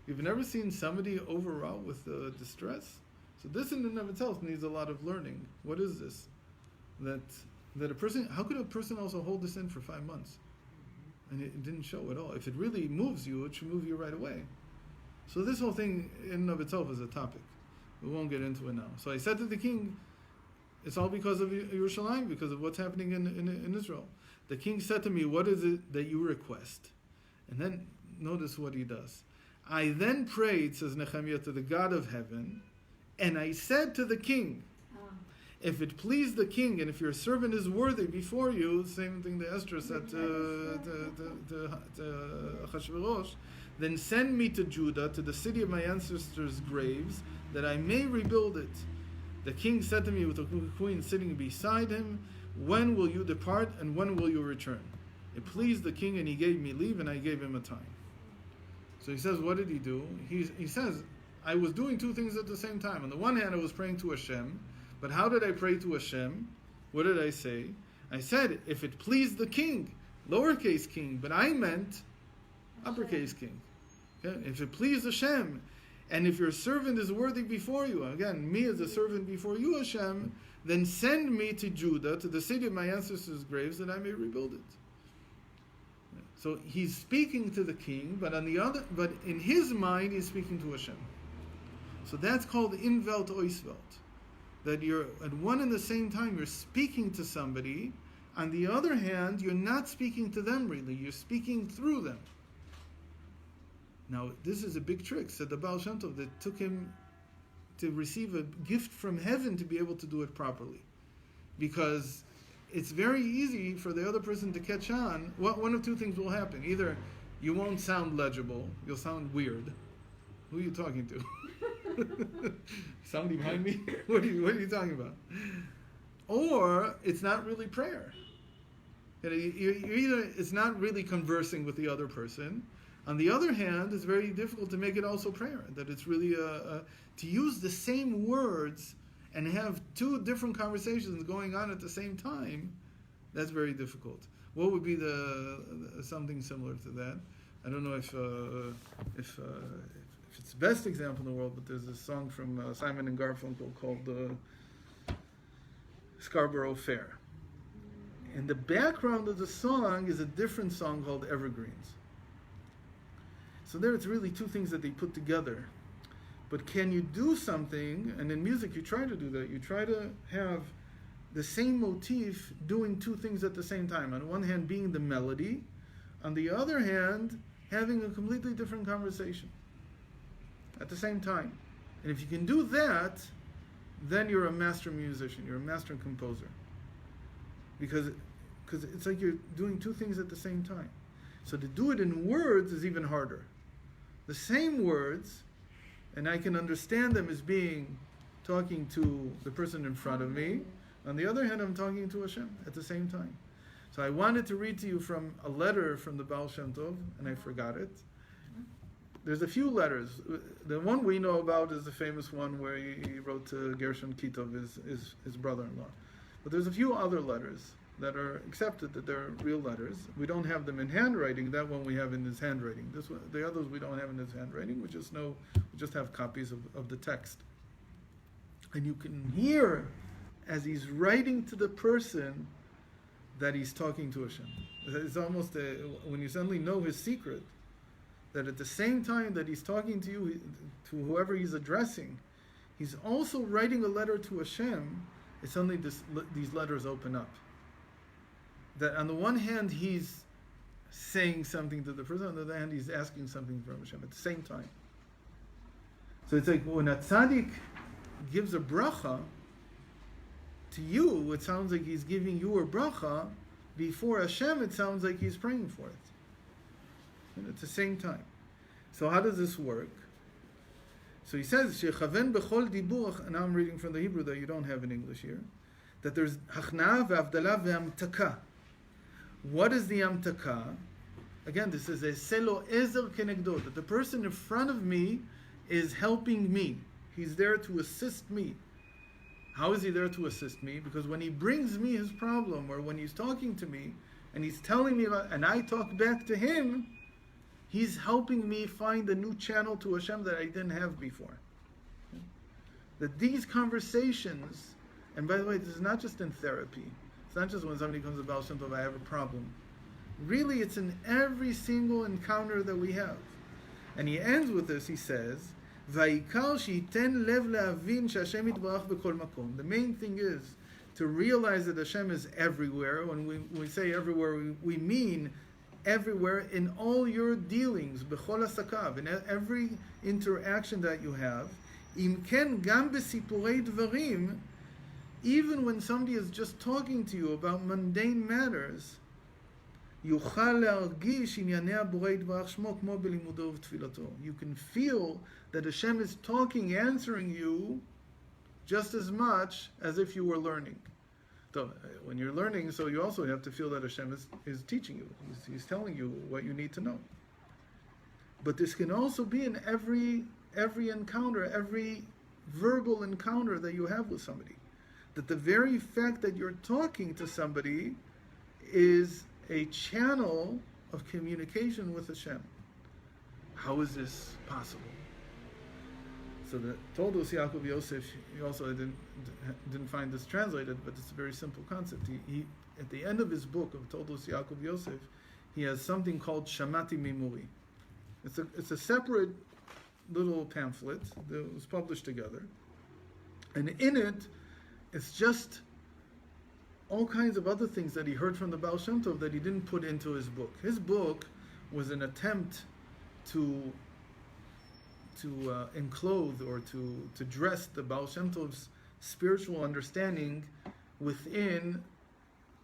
You've never seen somebody overwrought with distress? So this in and of itself needs a lot of learning. What is this? That a person, how could a person also hold this in for 5 months? And it didn't show at all. If it really moves you, it should move you right away. So this whole thing in and of itself is a topic. We won't get into it now. So I said to the king, it's all because of Yerushalayim, because of what's happening in Israel. The king said to me, what is it that you request? And then notice what he does. I then prayed, says Nehemiah, to the God of heaven, and I said to the king, if it please the king, and if your servant is worthy before you, same thing that Esther said to Achashverosh, then send me to Judah, to the city of my ancestors' graves, that I may rebuild it. The king said to me with the queen sitting beside him, when will you depart and when will you return? It pleased the king and he gave me leave and I gave him a time. So he says, what did he do? He says, I was doing two things at the same time. On the one hand, I was praying to Hashem, but how did I pray to Hashem? What did I say? I said, if it pleased the king, lowercase king, but I meant uppercase king. Okay? If it pleased Hashem, and if your servant is worthy before you, again, me as a servant before you, Hashem, then send me to Judah, to the city of my ancestors' graves, that I may rebuild it. So he's speaking to the king, but in his mind, he's speaking to Hashem. So that's called Inwelt Oiswelt. That you're at one and the same time, you're speaking to somebody. On the other hand, you're not speaking to them really, you're speaking through them. Now, this is a big trick, said the Baal Shem Tov, that took him to receive a gift from heaven to be able to do it properly. Because it's very easy for the other person to catch on. One of two things will happen. Either you won't sound legible, you'll sound weird. Who are you talking to? Somebody behind me? What are you talking about? Or it's not really prayer. It's not really conversing with the other person. On the other hand, it's very difficult to make it also prayer. That it's really to use the same words and have two different conversations going on at the same time. That's very difficult. What would be something similar to that? I don't know if it's the best example in the world, but there's a song from Simon and Garfunkel called Scarborough Fair. And the background of the song is a different song called Evergreens. So there it's really two things that they put together. But can you do something, and in music you try to do that, you try to have the same motif doing two things at the same time. On one hand being the melody, on the other hand having a completely different conversation at the same time. And if you can do that, then you're a master musician, you're a master composer. Because it's like you're doing two things at the same time. So to do it in words is even harder. The same words, and I can understand them as being talking to the person in front of me. On the other hand, I'm talking to Hashem at the same time. So I wanted to read to you from a letter from the Baal Shem Tov, and I forgot it. There's a few letters. The one we know about is the famous one where he wrote to Gershon Kitov, his brother-in-law. But there's a few other letters that are accepted, that they're real letters. We don't have them in handwriting. That one we have in his handwriting. This one, the others we don't have in his handwriting. We just have copies of the text. And you can hear as he's writing to the person that he's talking to Hashem. It's almost when you suddenly know his secret, that at the same time that he's talking to you, to whoever he's addressing, he's also writing a letter to Hashem. It's suddenly these letters open up. That on the one hand he's saying something to the person, on the other hand he's asking something from Hashem at the same time. So it's like when a tzaddik gives a bracha to you, it sounds like he's giving you a bracha, before Hashem, it sounds like he's praying for it. And at the same time. So how does this work? So he says, "Shechaven bechol dibuch," and now I'm reading from the Hebrew that you don't have in English here, that there's hachna ve'avdala ve'amtaka. What is the amtaka? Again, this is a selo ezer kenegdo, that the person in front of me is helping me. He's there to assist me. How is he there to assist me? Because when he brings me his problem, or when he's talking to me, and he's telling me about, and I talk back to him, he's helping me find a new channel to Hashem that I didn't have before. That these conversations, and by the way, this is not just in therapy. It's not just when somebody comes to Baal Shem Tov, I have a problem. Really, it's in every single encounter that we have. And he ends with this, he says, "Va'ikar she'iten lev le'avin she'Hashem yitbarach b'kol makom." The main thing is to realize that Hashem is everywhere. When we say everywhere, we mean everywhere in all your dealings, b'chol asakav, in every interaction that you have. Im ken gam b'sipurei dvarim, even when somebody is just talking to you about mundane matters, יוכל להרגיש ענייני הבורא יתברך שמו כמו בלימודו ובתפילתו. You can feel that Hashem is talking, answering you just as much as if you were learning. So when you're learning, so you also have to feel that Hashem is teaching you. He's telling you what you need to know. But this can also be in every encounter, every verbal encounter that you have with somebody. That the very fact that you're talking to somebody is a channel of communication with Hashem. How is this possible? So the Toldos Yaakov Yosef, he also didn't find this translated, but it's a very simple concept. He at the end of his book of Toldos Yaakov Yosef, he has something called Shamati Mimuri. It's a separate little pamphlet that was published together, and in it, it's just all kinds of other things that he heard from the Baal Shem Tov that he didn't put into his book. His book was an attempt to enclose or to dress the Baal Shem Tov's spiritual understanding within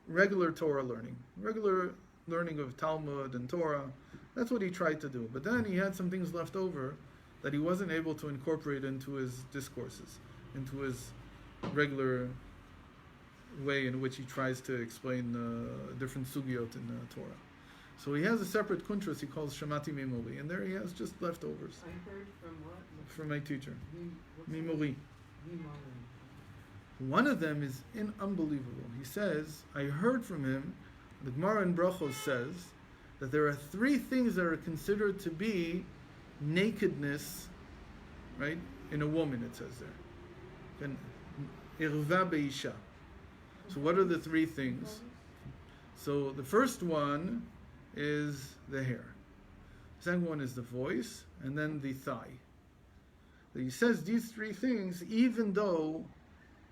regular Torah learning, regular learning of Talmud and Torah. That's what he tried to do. But then he had some things left over that he wasn't able to incorporate into his discourses, into his regular way in which he tries to explain different sugyot in the Torah. So he has a separate kuntras he calls Shamati Mimuri, and there he has just leftovers. I heard from what? From my teacher, What's Mimuri. Mimuri. One of them is unbelievable. He says, I heard from him, the Gemara in Brachos says, that there are three things that are considered to be nakedness, right, in a woman, it says there. Irva be'isha. So what are the three things? So the first one is the hair. The second one is the voice, and then the thigh. So he says these three things, even though,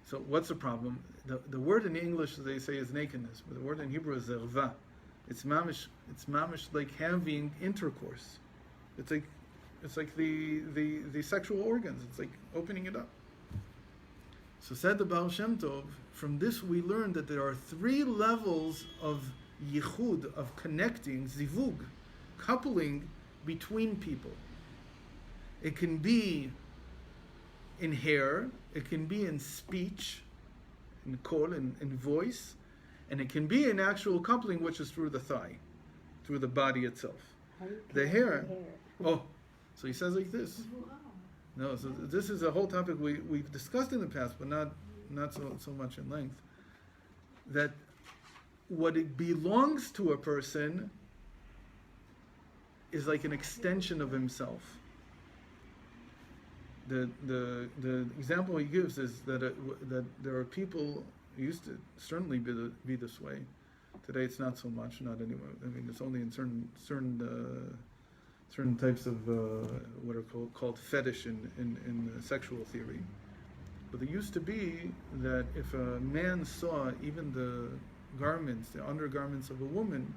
so what's the problem? The word in English they say is nakedness, but the word in Hebrew is zerva. It's mamish like having intercourse. It's like the sexual organs. It's like opening it up. So said the Baal Shem Tov, from this we learn that there are three levels of yichud, of connecting, zivug, coupling between people. It can be in hair, it can be in speech, in kol, in voice, and it can be in actual coupling, which is through the thigh, through the body itself. The hair. Oh, so he says like this. No, so this is a whole topic we've discussed in the past, but not so much in length. That what it belongs to a person is like an extension of himself. The example he gives is that there are people who used to certainly be this way. Today it's not so much, not anymore. I mean, it's only in certain types of what are called fetish in sexual theory. But there used to be that if a man saw even the garments, the undergarments of a woman,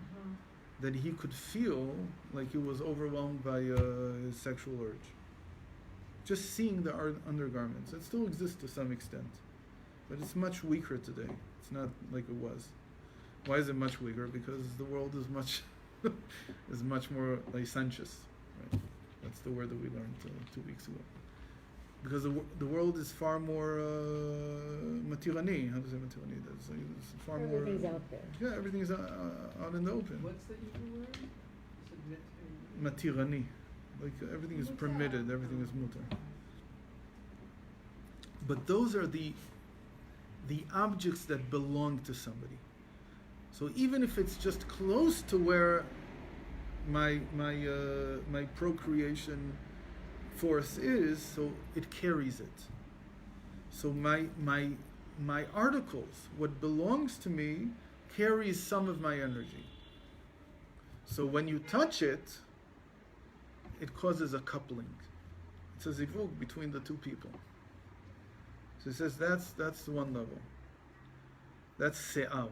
that he could feel like he was overwhelmed by his sexual urge. Just seeing the undergarments. It still exists to some extent, but it's much weaker today. It's not like it was. Why is it much weaker? Because the world is much is much more licentious. Right? That's the word that we learned 2 weeks ago. Because the world is far more matirani. How does it matirani? It's far Everything's more. out there. Yeah, everything's out in the open. What's the Hebrew word? You said Matirani. Like everything is permitted, everything is mutar. But those are the objects that belong to somebody. So even if it's just close to where my procreation force is, so it carries it. So my articles, what belongs to me, carries some of my energy. So when you touch it, it causes a coupling. It's a zivug between the two people. So it says that's the one level. That's se'ar.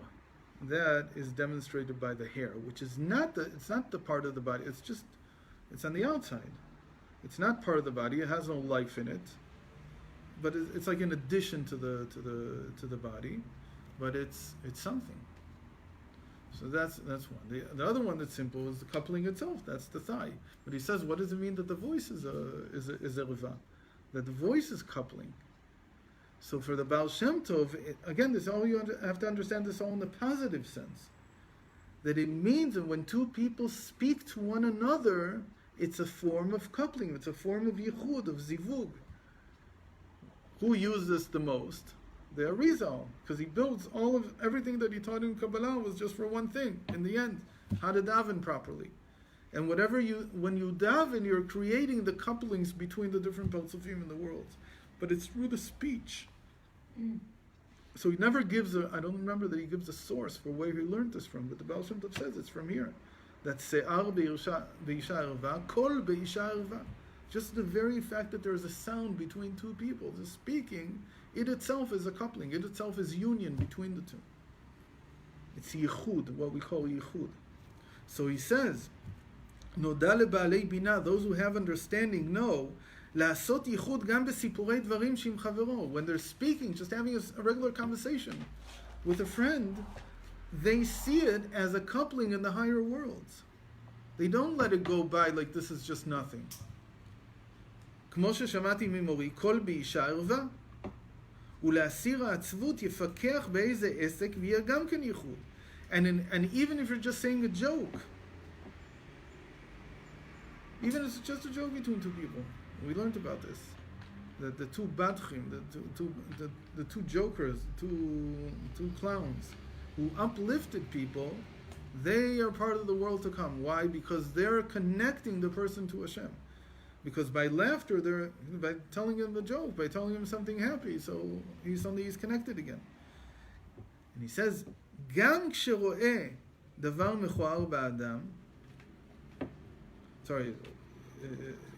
That is demonstrated by the hair, which is it's not the part of the body. It's on the outside. It's not part of the body. It has no life in it. But it's like an addition to the body. But it's something. So that's one. The other one that's simple is the coupling itself. That's the thigh. But he says, what does it mean that the voice is a riva? That the voice is coupling. So for the Baal Shem Tov, again, this all you have to understand this all in the positive sense. That it means that when two people speak to one another, it's a form of coupling. It's a form of yichud, of zivug. Who used this the most? The Arizal, because he builds everything that he taught in Kabbalah was just for one thing. In the end, how to daven properly. And when you daven, you're creating the couplings between the different Partsufim in the world. But it's through the speech. So he never gives I don't remember that he gives a source for where he learned this from, but the Baal Shem Tov says it's from here. That se'ar be'isha erva, kol be'isha erva. Just the very fact that there's a sound between two people, the speaking, it itself is a coupling. It itself is union between the two. It's yichud, what we call yichud. So he says, Noda leba'alei bina, those who have understanding know, לעשות ייחוד גם בסיפורי דברים שעם חברו. When they're speaking, just having a regular conversation with a friend, they see it as a coupling in the higher worlds. They don't let it go by like this is just nothing. כמו ששמעתי ממורי, כל באישה ערווה. ולהסיר העצבות יפקח באיזה עסק ויהיה גם כן ייחוד. And even if you're just saying a joke, even if it's just a joke between two people, we learned about this. That the two badchim, the two jokers, two clowns, who uplifted people, they are part of the world to come. Why? Because they're connecting the person to Hashem. Because by laughter, by telling him the joke, by telling him something happy, so he's connected again. And he says, גם כשרואה דבר מכוער באדם, sorry,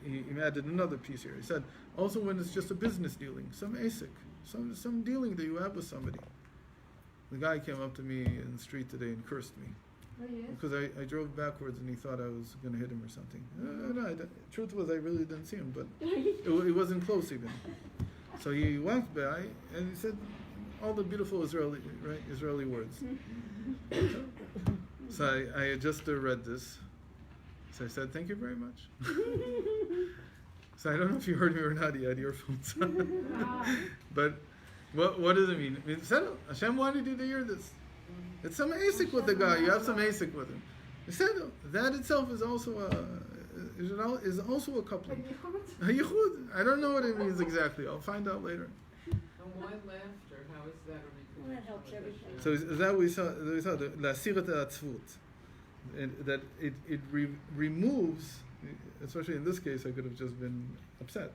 he added another piece here. He said, also when it's just a business dealing, some asik, some dealing that you have with somebody. The guy came up to me in the street today and cursed me. Oh, yes? Because I drove backwards and he thought I was going to hit him or something. No, truth was I really didn't see him, but it wasn't close even. So he walked by and he said all the beautiful Israeli words. So I had just read this. So I said, thank you very much. So I don't know if you heard me or not. He had earphones on. But what does it mean? I mean, Hashem wanted you to hear this. It's some asik with the guy. You have some asik with him. He said that itself is also a coupling. A yichud. I don't know what it means exactly. I'll find out later. And why laughter? How is that a Well, that helps everything. So is that we saw the lasirat ha'atzvut, that it removes, especially in this case, I could have just been upset.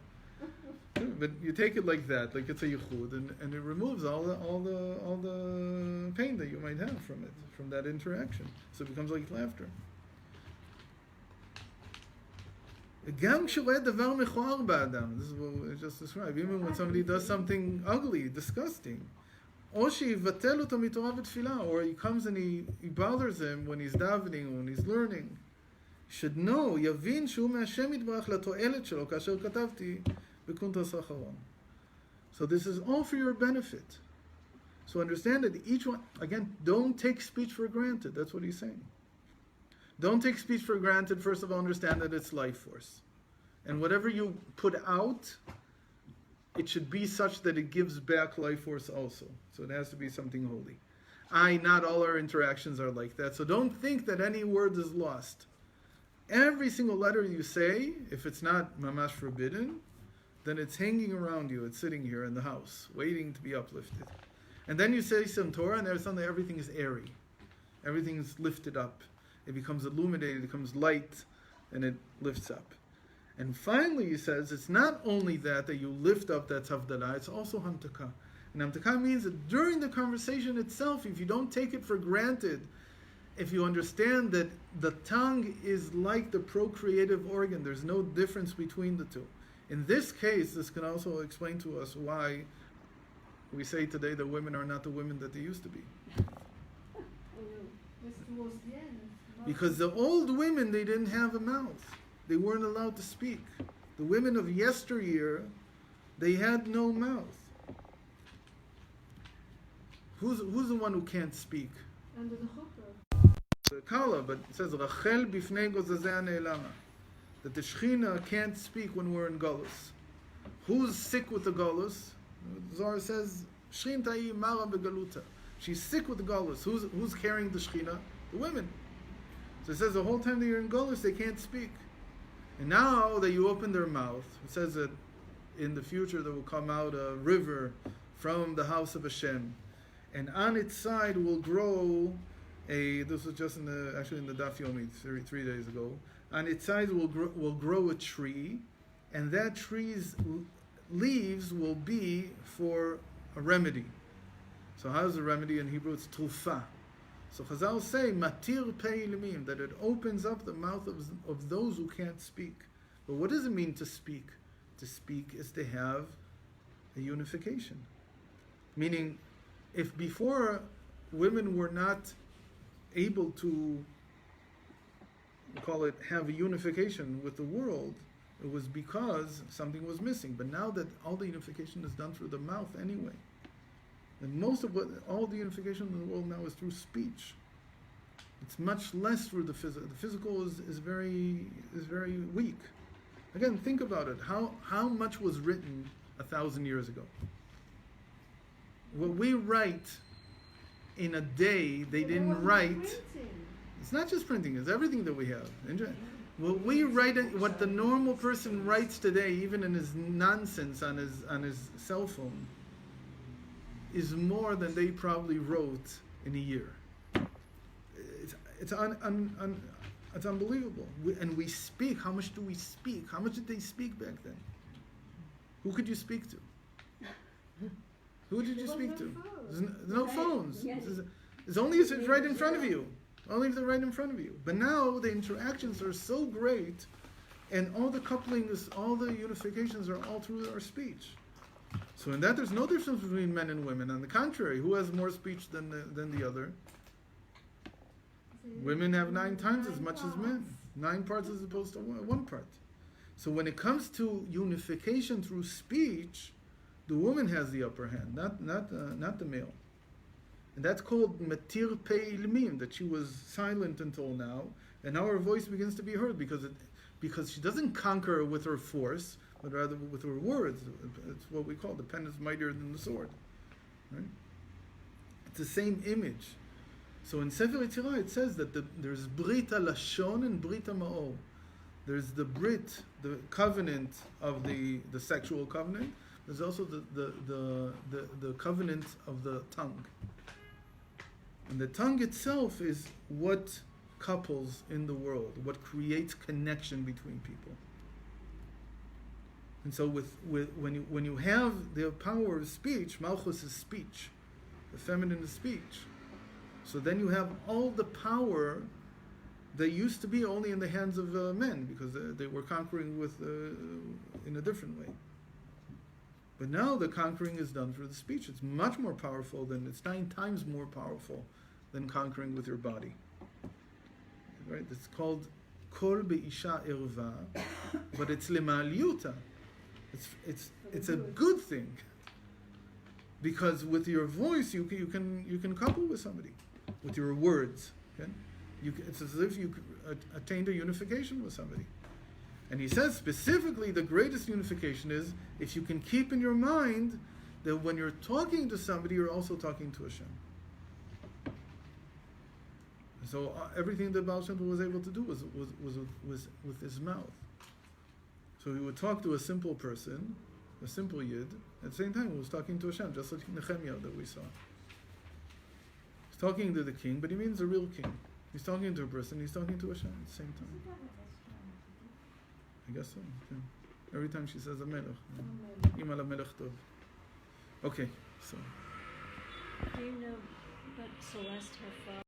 But you take it like that, like it's a yichud, and it removes all the pain that you might have from it, from that interaction. So it becomes like laughter. גם כשרואה דבר מכוער באדם, this is what I just described, even when somebody does something ugly, disgusting, או שיבטל אותו מתורה ותפילה, or he comes and he bothers him when he's davening, when he's learning, should know, יבין שהוא מהשם יתברך לתועלת שלו, כאשר כתבתי בקונטרס האחרון. So this is all for your benefit. So understand that each one, again, don't take speech for granted. That's what he's saying. Don't take speech for granted. First of all, understand that it's life force. And whatever you put out, it should be such that it gives back life force also. So it has to be something holy. Not all our interactions are like that. So don't think that any word is lost. Every single letter you say, if it's not mamash forbidden, then it's hanging around you. It's sitting here in the house, waiting to be uplifted. And then you say some Torah, and there's suddenly everything is airy. Everything is lifted up. It becomes illuminated, it becomes light, and it lifts up. And finally, he says, it's not only that you lift up that havdalah, it's also hamtaka. And hamtaka means that during the conversation itself, if you don't take it for granted, if you understand that the tongue is like the procreative organ, there's no difference between the two. In this case, this can also explain to us why we say today that women are not the women that they used to be. It's towards the end. Because the old women, they didn't have a mouth. They weren't allowed to speak. The women of yesteryear, they had no mouth. Who's the one who can't speak? Under the chuppah. The Kala, but it says, Rachel bifnei gozazeh ne'elama. That the Shechina can't speak when we're in Golus. Who's sick with the Golus? Zohar says, Shechintai mara begaluta. She's sick with the Golus. Who's carrying the Shechina? The women. So it says the whole time that you're in Golus, they can't speak. And now that you open their mouth, it says that in the future there will come out a river from the house of Shem. And on its side will grow this was just in the Daf Yomi 3 days ago. On its side will grow a tree, and that tree's leaves will be for a remedy. So how's the remedy in Hebrew? It's trufa. So Chazal say, matir pei limim, that it opens up the mouth of those who can't speak. But what does it mean to speak? To speak is to have a unification. Meaning, if before women were not able to, call it, have a unification with the world, it was because something was missing. But now that all the unification is done through the mouth anyway, and all the unification in the world now is through speech. It's much less through the physical. The physical is very weak. Again, think about it. How much was written 1,000 years ago? What we write in a day, they didn't write. Printing. It's not just printing; it's everything that we have. What we write, what the normal person writes today, even in his nonsense on his cell phone, is more than they probably wrote in a year. It's unbelievable. And we speak. How much do we speak? How much did they speak back then? Who could you speak to? Who did you speak to? There's no phones. It's only if it's right in front of you. Only if they're right in front of you. But now the interactions are so great, and all the couplings, all the unifications are all through our speech. So in that, there's no difference between men and women. On the contrary, who has more speech than the other? Women have 9 times as much as men. 9 parts as opposed to 1 part. So when it comes to unification through speech, the woman has the upper hand, not the male. And that's called matir pei ilmim, that she was silent until now, and now her voice begins to be heard because she doesn't conquer with her force, but rather with her words. It's what we call the pen is mightier than the sword. Right? It's the same image. So in Sefer Yetzirah it says that there's Brit HaLashon and Brit HaMa'or. There's the Brit, the covenant of the sexual covenant. There's also the covenant of the tongue. And the tongue itself is what couples in the world, what creates connection between people. And so when you have the power of speech, Malchus is speech, the feminine is speech. So then you have all the power that used to be only in the hands of men, because they were conquering in a different way. But now the conquering is done through the speech. It's much more powerful it's 9 times more powerful than conquering with your body. Right? It's called kol be'isha irva, but it's lema'aliyuta. It's a good thing. because with your voice you can couple with somebody, with your words. Okay? It's as if you attained a unification with somebody. And he says specifically the greatest unification is if you can keep in your mind that when you're talking to somebody, you're also talking to Hashem. So everything that Baal Shem Tov was able to do was with his mouth. So he would talk to a simple person, a simple yid, at the same time he was talking to Hashem, just like Nehemiah that we saw. He's talking to the king, but he means the real king. He's talking to a person, he's talking to Hashem at the same time. I guess so. Yeah. Every time she says a melech. Imal melech tov. Okay, so. Do you know that Celeste, her father?